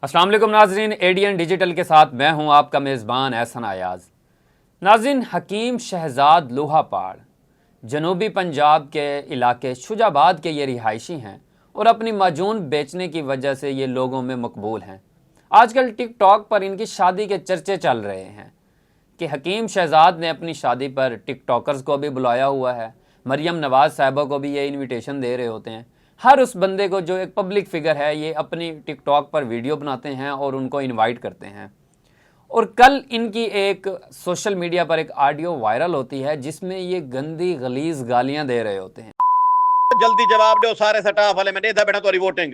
अस्सलाम वालेकुम नाजरीन, एडीएन डिजिटल के साथ मैं हूं आपका मेज़बान एहसन अयाज। नाजरीन, हकीम शहजाद लोहापाड़ जनूबी पंजाब के इलाके शुजाबाद के ये रिहायशी हैं और अपनी माजून बेचने की वजह से ये लोगों में मकबूल हैं। आजकल टिकटॉक पर इनकी शादी के चर्चे चल रहे हैं कि हकीम शहजाद ने अपनी शादी पर टिकटॉकर्स को भी बुलाया हुआ है, मरियम नवाज़ साहिबा को भी ये इनविटेशन दे रहे होते हैं। हर उस बंदे को जो एक पब्लिक फिगर है ये अपनी टिकटॉक पर वीडियो बनाते हैं और उनको इनवाइट करते हैं। और कल इनकी एक सोशल मीडिया पर एक ऑडियो वायरल होती है जिसमें ये गंदी गलीज गालियां दे रहे होते हैं। जल्दी जवाब दो सारे स्टाफ वाले, मैं देता बैठा तोरी वोटिंग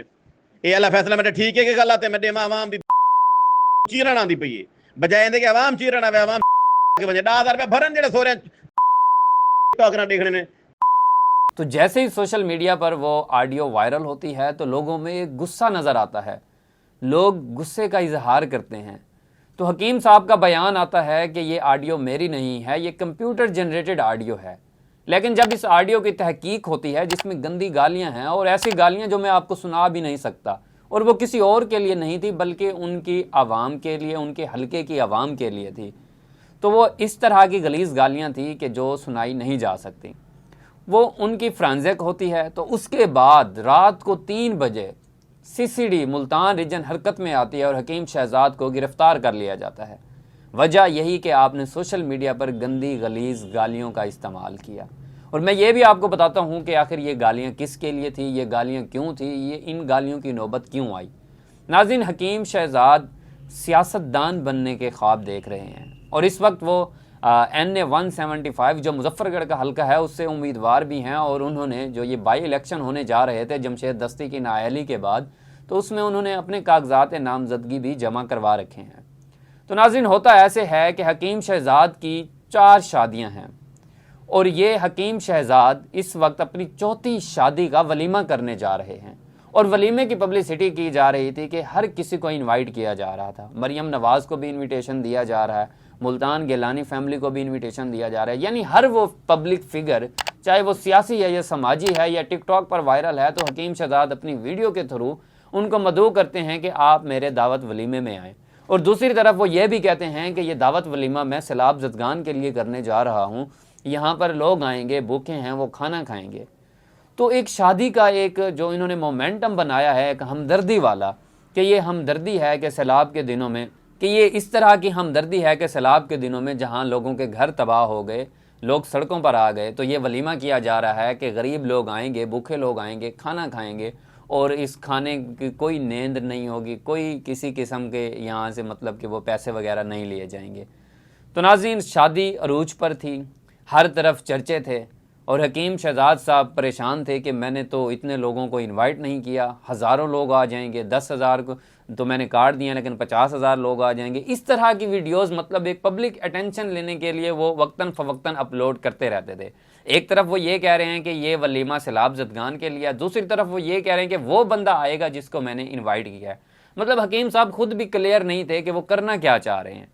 ये वाला फैसला मेरे ठीक है कि गल आते मैं देवा आवाम दी चीरण आंदी पई है बजाय इंदे कि आवाम चीरण आवे आवाम के वजह 10,000 रुपया भरन जेड़े सोरे टिकटॉक ना देखने ने। तो जैसे ही सोशल मीडिया पर वो ऑडियो वायरल होती है तो लोगों में एक गुस्सा नज़र आता है, लोग गुस्से का इजहार करते हैं। तो हकीम साहब का बयान आता है कि ये ऑडियो मेरी नहीं है, ये कंप्यूटर जनरेटेड ऑडियो है। लेकिन जब इस ऑडियो की तहकीक होती है जिसमें गंदी गालियां हैं और ऐसी गालियां जो मैं आपको सुना भी नहीं सकता, और वो किसी और के लिए नहीं थी बल्कि उनकी आवाम के लिए, उनके हलके की आवाम के लिए थी, तो वो इस तरह की गलीज गालियां थी कि जो सुनाई नहीं जा सकती। वो उनकी फ्रांजिक होती है। तो उसके बाद रात को 3 बजे सीसीडी मुल्तान रीजन हरकत में आती है और हकीम शहजाद को गिरफ्तार कर लिया जाता है। वजह यही कि आपने सोशल मीडिया पर गंदी गलीज गालियों का इस्तेमाल किया। और मैं ये भी आपको बताता हूँ कि आखिर ये गालियाँ किस के लिए थी, ये गालियाँ क्यों थी, ये इन गालियों की नौबत क्यों आई। नाज़रीन, हकीम शहजाद सियासतदान बनने के ख्वाब देख रहे हैं और इस वक्त वो NA 175 जो मुजफ्फरगढ़ का हल्का है उससे उम्मीदवार भी हैं। और उन्होंने जो ये बाई इलेक्शन होने जा रहे थे जमशेद दस्ती की नाअहली के बाद, तो उसमें उन्होंने अपने कागजात नामजदगी भी जमा करवा रखे हैं। तो नाज़रीन, होता ऐसे है कि हकीम शहजाद की 4 शादियां हैं और ये हकीम शहजाद इस वक्त अपनी 4थी शादी का वलीमा करने जा रहे हैं। और वलीमे की पब्लिसिटी की जा रही थी कि हर किसी को इनवाइट किया जा रहा था। मरियम नवाज़ को भी इनविटेशन दिया जा रहा है, मुल्तान गिलानी फैमिली को भी इनविटेशन दिया जा रहा है। यानी हर वो पब्लिक फिगर, चाहे वो सियासी है या समाजी है या टिकटॉक पर वायरल है, तो हकीम शहजाद अपनी वीडियो के थ्रू उनको मदऊ करते हैं कि आप मेरे दावत वलीमे में आएँ। और दूसरी तरफ वो ये भी कहते हैं कि ये दावत वलीमा मैं सैलाब जदगान के लिए करने जा रहा हूँ, यहाँ पर लोग आएंगे, भूखे हैं, वो खाना खाएंगे। तो एक शादी का एक जो इन्होंने मोमेंटम बनाया है, एक हमदर्दी वाला, कि ये हमदर्दी है कि सैलाब के दिनों में, कि ये इस तरह की हमदर्दी है कि सैलाब के दिनों में जहाँ लोगों के घर तबाह हो गए, लोग सड़कों पर आ गए, तो ये वलीमा किया जा रहा है कि गरीब लोग आएंगे, भूखे लोग आएंगे, खाना खाएंगे और इस खाने की कोई नींद नहीं होगी, कोई किसी किस्म के यहाँ से मतलब कि वो पैसे वगैरह नहीं लिए जाएंगे। तो नाज़रीन, शादी अरूज पर थी, हर तरफ चर्चे थे और हकीम शहजाद साहब परेशान थे कि मैंने तो इतने लोगों को इनवाइट नहीं किया, हज़ारों लोग आ जाएंगे, 10,000 को तो मैंने कार्ड दिया लेकिन 50,000 लोग आ जाएंगे। इस तरह की वीडियोस मतलब एक पब्लिक अटेंशन लेने के लिए वो वक्तन फ़वक्तन अपलोड करते रहते थे। एक तरफ वो ये कह रहे हैं कि ये वलीमा सैलाब जदगान के लिए, दूसरी तरफ वो ये कह रहे हैं कि वो बंदा आएगा जिसको मैंने इन्वाइट किया है। मतलब हकीम साहब खुद भी क्लियर नहीं थे कि वो करना क्या चाह रहे हैं।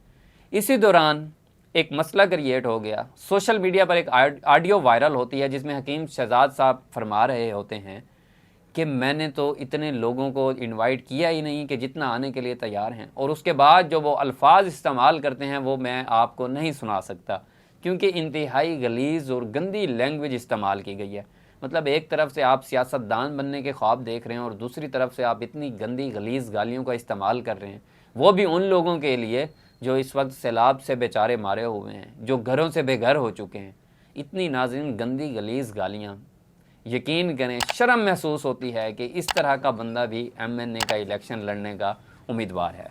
इसी दौरान एक मसला क्रिएट हो गया। सोशल मीडिया पर एक ऑडियो वायरल होती है जिसमें हकीम शहजाद साहब फरमा रहे होते हैं कि मैंने तो इतने लोगों को इनवाइट किया ही नहीं कि जितना आने के लिए तैयार हैं। और उसके बाद जो वो अल्फाज इस्तेमाल करते हैं वो मैं आपको नहीं सुना सकता क्योंकि इंतहाई गलीज़ और गंदी लैंग्वेज इस्तेमाल की गई है। मतलब एक तरफ से आप सियासतदान बनने के ख्वाब देख रहे हैं और दूसरी तरफ से आप इतनी गंदी गलीज़ गालियों का इस्तेमाल कर रहे हैं, वो भी उन लोगों के लिए जो इस वक्त सैलाब से बेचारे मारे हुए हैं, जो घरों से बेघर हो चुके हैं। इतनी नाज़रीन गंदी गलीज़ गालियाँ, यकीन करें शर्म महसूस होती है कि इस तरह का बंदा भी MNA का इलेक्शन लड़ने का उम्मीदवार है।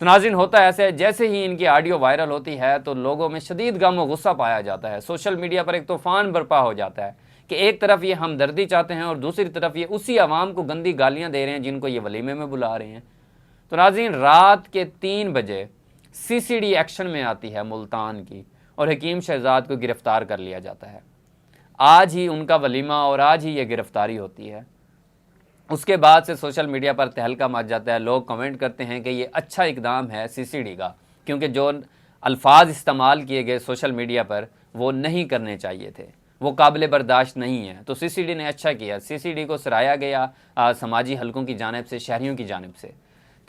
तो नाज़रीन, होता ऐसे है, जैसे ही इनकी ऑडियो वायरल होती है तो लोगों में शदीद गम और गुस्सा पाया जाता है। सोशल मीडिया पर एक तूफ़ान बर्पा हो जाता है कि एक तरफ ये हमदर्दी चाहते हैं और दूसरी तरफ ये उसी आवाम को गंदी गालियाँ दे रहे हैं जिनको ये वलीमे में बुला रहे हैं। तो नाज़रीन, रात के 3 बजे CCD एक्शन में आती है मुल्तान की और हकीम शहजाद को गिरफ्तार कर लिया जाता है। आज ही उनका वलीमा और आज ही ये गिरफ्तारी होती है। उसके बाद से सोशल मीडिया पर तहलका मच जाता है। लोग कमेंट करते हैं कि ये अच्छा इकदाम है CCD का, क्योंकि जो अल्फाज इस्तेमाल किए गए सोशल मीडिया पर वो नहीं करने चाहिए थे, वो काबिल बर्दाश्त नहीं है। तो CCD ने अच्छा किया, CCD को सराहा गया समाजी हलकों की जानिब से, शहरियों की जानिब से।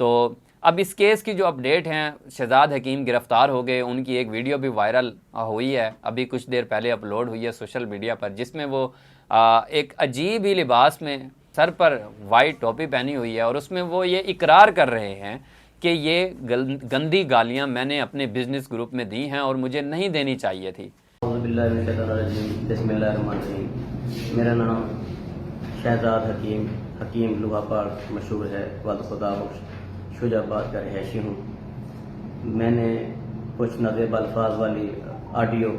तो अब इस केस की जो अपडेट हैं, शहजाद हकीम गिरफ़्तार हो गए, उनकी एक वीडियो भी वायरल हुई है, अभी कुछ देर पहले अपलोड हुई है सोशल मीडिया पर, जिसमें वो एक अजीब ही लिबास में सर पर वाइट टोपी पहनी हुई है और उसमें वो ये इकरार कर रहे हैं कि ये गंदी गालियां मैंने अपने बिजनेस ग्रुप में दी हैं और मुझे नहीं देनी चाहिए थी। मेरा नाम शहजाद हकीम लुहापाड़ मशहूर है, वद खुदा बख्श शुजाबाद का रहायशी हूँ। मैंने कुछ नाज़ेब अल्फाज वाली ऑडियो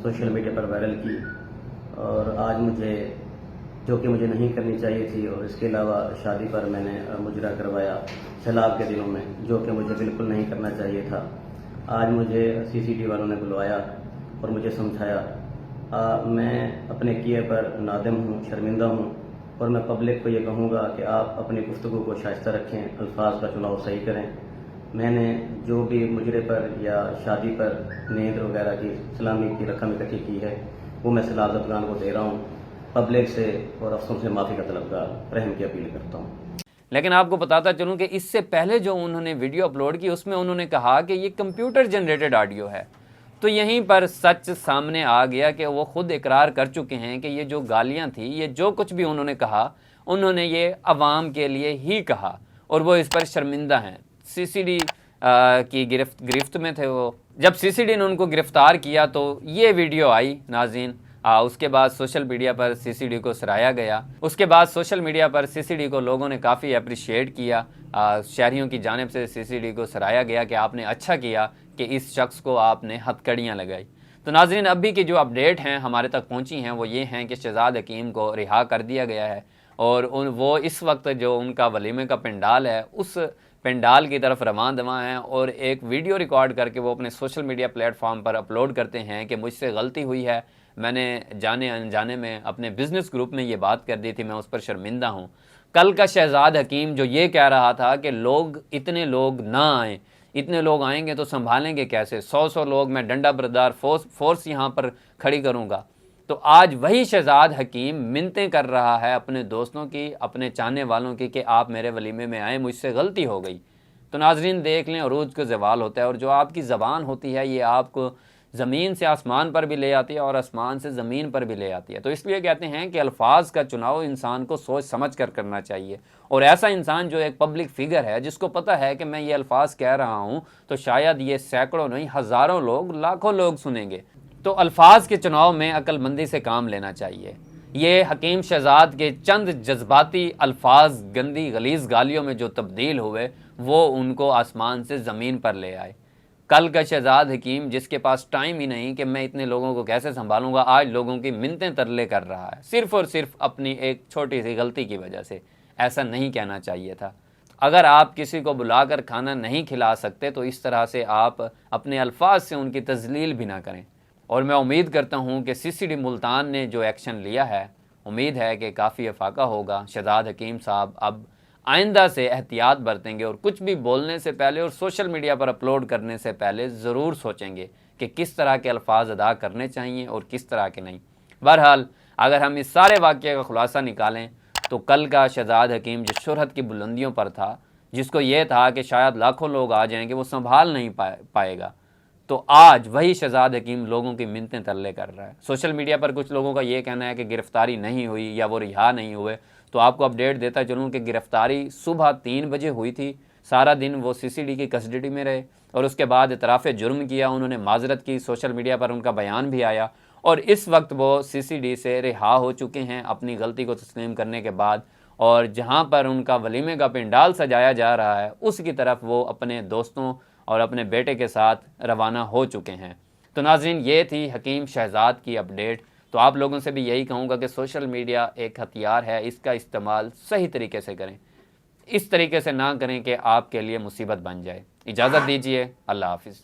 सोशल मीडिया पर वायरल की और आज मुझे, जो कि मुझे नहीं करनी चाहिए थी, और इसके अलावा शादी पर मैंने मुजरा करवाया सैलाब के दिनों में, जो कि मुझे बिल्कुल नहीं करना चाहिए था। आज मुझे सीसीटीवी वालों ने बुलवाया और मुझे समझाया। मैं अपने किए पर नादिम हूँ, शर्मिंदा हूँ, और मैं पब्लिक को ये कहूँगा कि आप अपनी गुफ्तगू को शाइस्ता रखें, अल्फाज का चुनाव सही करें। मैंने जो भी मुजरे पर या शादी पर नींद वगैरह की सलामी की रकम इकट्ठी की है, वो मैं सलाह अफगान को दे रहा हूँ। पब्लिक से और अफसरों से माफ़ी का तलबगार, रहम की अपील करता हूँ। लेकिन आपको बताता चलूँ कि इससे पहले जो उन्होंने वीडियो अपलोड की उसमें उन्होंने कहा कि ये कंप्यूटर जनरेटेड ऑडियो है। तो यहीं पर सच सामने आ गया कि वो खुद इकरार कर चुके हैं कि ये जो गालियां थी, ये जो कुछ भी उन्होंने कहा, उन्होंने ये अवाम के लिए ही कहा और वो इस पर शर्मिंदा हैं। सीसीडी की गिरफ्त में थे वो। जब सीसीडी ने उनको गिरफ्तार किया तो ये वीडियो आई नाज़रीन। उसके बाद सोशल मीडिया पर सीसीडी को सराहा गया। उसके बाद सोशल मीडिया पर सीसीडी को लोगों ने काफ़ी अप्रिशिएट किया। शहरियों की जानिब से सीसीडी को सराहा गया कि आपने अच्छा किया कि इस शख्स को आपने हथकड़ियाँ लगाई। तो नाज़रीन, अभी की जो अपडेट हैं हमारे तक पहुँची हैं वो ये हैं कि शहजाद हकीम को रिहा कर दिया गया है और वो इस वक्त जो उनका वलीमे का पंडाल है, उस पंडाल की तरफ रवां दवां हैं और एक वीडियो रिकॉर्ड करके वो अपने सोशल मीडिया प्लेटफॉर्म पर अपलोड करते हैं कि मुझसे गलती हुई है, मैंने जाने अनजाने में अपने बिजनेस ग्रुप में ये बात कर दी थी, मैं उस पर शर्मिंदा हूँ। कल का शहजाद हकीम जो ये कह रहा था कि इतने लोग ना आएँ, इतने लोग आएंगे तो संभालेंगे कैसे, 100 लोग मैं डंडा बरदार फोर्स यहाँ पर खड़ी करूँगा। तो आज वही शहजाद हकीम मिन्नतें कर रहा है अपने दोस्तों की, अपने चाहने वालों की कि आप मेरे वलीमे में आए, मुझसे गलती हो गई। तो नाजरीन देख लें, अरूज को ज़वाल होता है और जो आपकी ज़बान होती है ये आपको ज़मीन से आसमान पर भी ले आती है और आसमान से ज़मीन पर भी ले आती है। तो इसलिए कहते हैं कि अल्फाज का चुनाव इंसान को सोच समझ कर करना चाहिए। और ऐसा इंसान जो एक पब्लिक फिगर है, जिसको पता है कि मैं ये अल्फाज कह रहा हूँ तो शायद ये सैकड़ों नहीं हज़ारों लोग, लाखों लोग सुनेंगे। तो अल्फाज के चुनाव में अक्लमंदी से काम लेना चाहिए। ये हकीम शहजाद के चंद जज्बाती अल्फाज गंदी गलीज़ गालियों में जो तब्दील हुए, वो उनको आसमान से ज़मीन पर ले आए। कल का शहजाद हकीम जिसके पास टाइम ही नहीं कि मैं इतने लोगों को कैसे संभालूंगा, आज लोगों की मिन्नतें तरले कर रहा है सिर्फ और सिर्फ अपनी एक छोटी सी गलती की वजह से। ऐसा नहीं कहना चाहिए था। अगर आप किसी को बुलाकर खाना नहीं खिला सकते तो इस तरह से आप अपने अल्फाज से उनकी तजलील भी ना करें। और मैं उम्मीद करता हूँ कि सीसीडी मुल्तान ने जो एक्शन लिया है, उम्मीद है कि काफ़ी अफाका होगा। शहजाद हकीम साहब अब आइंदा से एहतियात बरतेंगे और कुछ भी बोलने से पहले और सोशल मीडिया पर अपलोड करने से पहले ज़रूर सोचेंगे कि किस तरह के अल्फाज अदा करने चाहिए और किस तरह के नहीं। बहरहाल, अगर हम इस सारे वाक़े का खुलासा निकालें तो कल का शहजाद हकीम जो शोहरत की बुलंदियों पर था, जिसको ये था कि शायद लाखों लोग आ जाएंगे, वो संभाल नहीं पाएगा, तो आज वही शहजाद हकीम लोगों की मिन्नतें तरले कर रहा है। सोशल मीडिया पर कुछ लोगों का ये कहना है कि गिरफ्तारी नहीं हुई या वो रिहा नहीं हुए। तो आपको अपडेट देता चलूँ कि गिरफ्तारी सुबह 3 बजे हुई थी। सारा दिन वो सीसीडी की कस्टडी में रहे और उसके बाद इतराफ़ जुर्म किया, उन्होंने माजरत की, सोशल मीडिया पर उनका बयान भी आया और इस वक्त वो सीसीडी से रिहा हो चुके हैं अपनी गलती को तस्लीम करने के बाद। और जहाँ पर उनका वलीमे का पंडाल सजाया जा रहा है, उसकी तरफ वो अपने दोस्तों और अपने बेटे के साथ रवाना हो चुके हैं। तो नाज़रीन, ये थी हकीम शहजाद की अपडेट। तो आप लोगों से भी यही कहूँगा कि सोशल मीडिया एक हथियार है, इसका इस्तेमाल सही तरीके से करें, इस तरीके से ना करें कि आपके लिए मुसीबत बन जाए। इजाज़त दीजिए, अल्लाह हाफिज़।